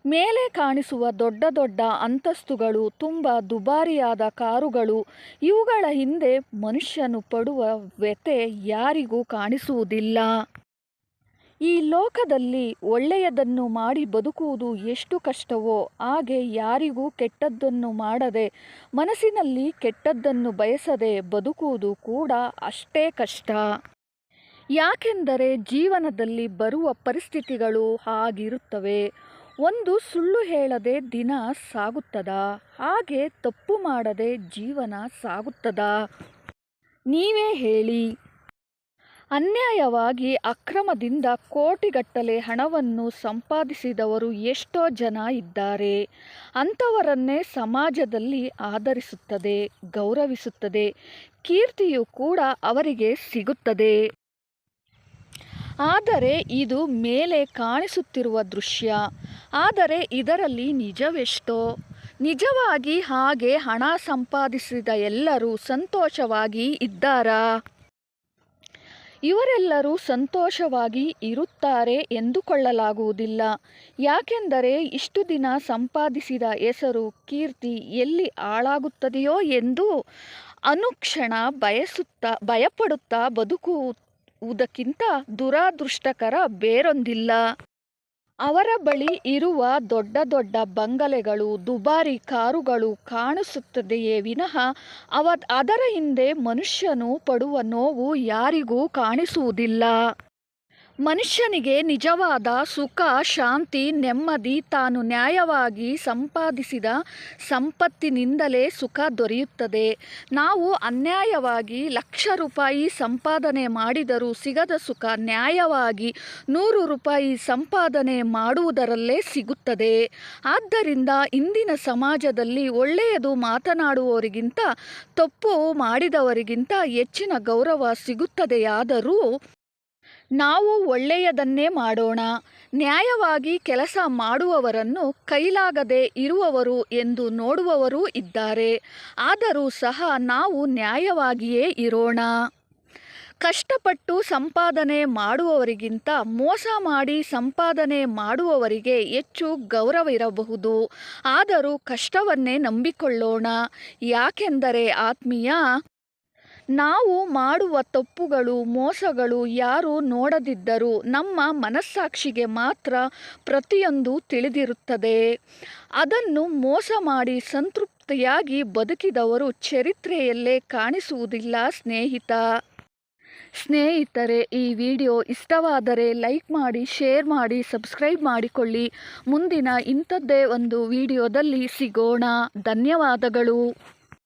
ಮೇಲೆ ಕಾಣಿಸುವ ದೊಡ್ಡ ದೊಡ್ಡ ಅಂತಸ್ತುಗಳು, ತುಂಬ ದುಬಾರಿಯಾದ ಕಾರುಗಳು, ಇವುಗಳ ಹಿಂದೆ ಮನುಷ್ಯನು ಪಡುವ ವ್ಯಥೆ ಯಾರಿಗೂ ಕಾಣಿಸುವುದಿಲ್ಲ. ಈ ಲೋಕದಲ್ಲಿ ಒಳ್ಳೆಯದನ್ನು ಮಾಡಿ ಬದುಕುವುದು ಎಷ್ಟು ಕಷ್ಟವೋ ಹಾಗೆ ಯಾರಿಗೂ ಕೆಟ್ಟದ್ದನ್ನು ಮಾಡದೆ ಮನಸ್ಸಿನಲ್ಲಿ ಕೆಟ್ಟದ್ದನ್ನು ಬಯಸದೆ ಬದುಕುವುದು ಕೂಡ ಅಷ್ಟೇ ಕಷ್ಟ. ಯಾಕೆಂದರೆ ಜೀವನದಲ್ಲಿ ಬರುವ ಪರಿಸ್ಥಿತಿಗಳು ಹಾಗಿರುತ್ತವೆ. ಒಂದು ಸುಳ್ಳು ಹೇಳದೆ ದಿನ ಸಾಗುತ್ತದಾ? ಹಾಗೆ ತಪ್ಪು ಮಾಡದೆ ಜೀವನ ಸಾಗುತ್ತದಾ? ನೀವೇ ಹೇಳಿ. ಅನ್ಯಾಯವಾಗಿ ಅಕ್ರಮದಿಂದ ಕೋಟಿಗಟ್ಟಲೆ ಹಣವನ್ನು ಸಂಪಾದಿಸಿದವರು ಎಷ್ಟೋ ಜನ ಇದ್ದಾರೆ. ಅಂಥವರನ್ನೇ ಸಮಾಜದಲ್ಲಿ ಆದರಿಸುತ್ತದೆ, ಗೌರವಿಸುತ್ತದೆ, ಕೀರ್ತಿಯೂ ಕೂಡ ಅವರಿಗೆ ಸಿಗುತ್ತದೆ. ಆದರೆ ಇದು ಮೇಲೆ ಕಾಣಿಸುತ್ತಿರುವ ದೃಶ್ಯ. ಆದರೆ ಇದರಲ್ಲಿ ನಿಜವೆಷ್ಟೋ? ನಿಜವಾಗಿ ಹಾಗೆ ಹಣ ಸಂಪಾದಿಸಿದ ಎಲ್ಲರೂ ಸಂತೋಷವಾಗಿ ಇದ್ದಾರಾ? ಇವರೆಲ್ಲರೂ ಸಂತೋಷವಾಗಿ ಇರುತ್ತಾರೆ ಎಂದುಕೊಳ್ಳಲಾಗುವುದಿಲ್ಲ. ಯಾಕೆಂದರೆ ಇಷ್ಟು ದಿನ ಸಂಪಾದಿಸಿದ ಹೆಸರು, ಕೀರ್ತಿ ಎಲ್ಲಿ ಹಾಳಾಗುತ್ತದೆಯೋ ಎಂದು ಅನುಕ್ಷಣ ಭಯಪಡುತ್ತಾ ಬದುಕುವುದಕ್ಕಿಂತ ದುರದೃಷ್ಟಕರ ಬೇರೊಂದಿಲ್ಲ. ಅವರ ಬಳಿ ಇರುವ ದೊಡ್ಡ ದೊಡ್ಡ ಬಂಗಲೆಗಳು, ದುಬಾರಿ ಕಾರುಗಳು ಕಾಣಿಸುತ್ತದೆಯೇ ವಿನಃ ಅದರ ಹಿಂದೆ ಮನುಷ್ಯನು ಪಡುವ ನೋವು ಯಾರಿಗೂ ಕಾಣಿಸುವುದಿಲ್ಲ. ಮನುಷ್ಯನಿಗೆ ನಿಜವಾದ ಸುಖ, ಶಾಂತಿ, ನೆಮ್ಮದಿ ತಾನು ನ್ಯಾಯವಾಗಿ ಸಂಪಾದಿಸಿದ ಸಂಪತ್ತಿನಿಂದಲೇ ಸುಖ ದೊರೆಯುತ್ತದೆ. ನಾವು ಅನ್ಯಾಯವಾಗಿ ಲಕ್ಷ ರೂಪಾಯಿ ಸಂಪಾದನೆ ಮಾಡಿದರೂ ಸಿಗದ ಸುಖ ನ್ಯಾಯವಾಗಿ 100 ರೂಪಾಯಿ ಸಂಪಾದನೆ ಮಾಡುವುದರಲ್ಲೇ ಸಿಗುತ್ತದೆ. ಆದ್ದರಿಂದ ಇಂದಿನ ಸಮಾಜದಲ್ಲಿ ಒಳ್ಳೆಯದು ಮಾತನಾಡುವವರಿಗಿಂತ ತಪ್ಪು ಮಾಡಿದವರಿಗಿಂತ ಹೆಚ್ಚಿನ ಗೌರವ ಸಿಗುತ್ತದೆಯಾದರೂ ನಾವು ಒಳ್ಳೆಯದನ್ನೇ ಮಾಡೋಣ. ನ್ಯಾಯವಾಗಿ ಕೆಲಸ ಮಾಡುವವರನ್ನು ಕೈಲಾಗದೆ ಇರುವವರು ಎಂದು ನೋಡುವವರೂ ಇದ್ದಾರೆ. ಆದರೂ ಸಹ ನಾವು ನ್ಯಾಯವಾಗಿಯೇ ಇರೋಣ. ಕಷ್ಟಪಟ್ಟು ಸಂಪಾದನೆ ಮಾಡುವವರಿಗಿಂತ ಮೋಸ ಮಾಡಿ ಸಂಪಾದನೆ ಮಾಡುವವರಿಗೆ ಹೆಚ್ಚು ಗೌರವವಿರಬಹುದು. ಆದರೂ ಕಷ್ಟವನ್ನೇ ನಂಬಿಕೊಳ್ಳೋಣ. ಯಾಕೆಂದರೆ ಆತ್ಮೀಯ, ನಾವು ಮಾಡುವ ತಪ್ಪುಗಳು, ಮೋಸಗಳು ಯಾರೂ ನೋಡದಿದ್ದರೂ ನಮ್ಮ ಮನಸ್ಸಾಕ್ಷಿಗೆ ಮಾತ್ರ ಪ್ರತಿಯೊಂದು ತಿಳಿದಿರುತ್ತದೆ. ಅದನ್ನು ಮೋಸ ಮಾಡಿ ಸಂತೃಪ್ತಿಯಾಗಿ ಬದುಕಿದವರು ಚರಿತ್ರೆಯಲ್ಲೇ ಕಾಣಿಸುವುದಿಲ್ಲ ಸ್ನೇಹಿತರೆ, ಈ ವಿಡಿಯೋ ಇಷ್ಟವಾದರೆ ಲೈಕ್ ಮಾಡಿ, ಶೇರ್ ಮಾಡಿ, ಸಬ್ಸ್ಕ್ರೈಬ್ ಮಾಡಿಕೊಳ್ಳಿ. ಮುಂದಿನ ಇಂಥದ್ದೇ ಒಂದು ವಿಡಿಯೋದಲ್ಲಿ ಸಿಗೋಣ. ಧನ್ಯವಾದಗಳು.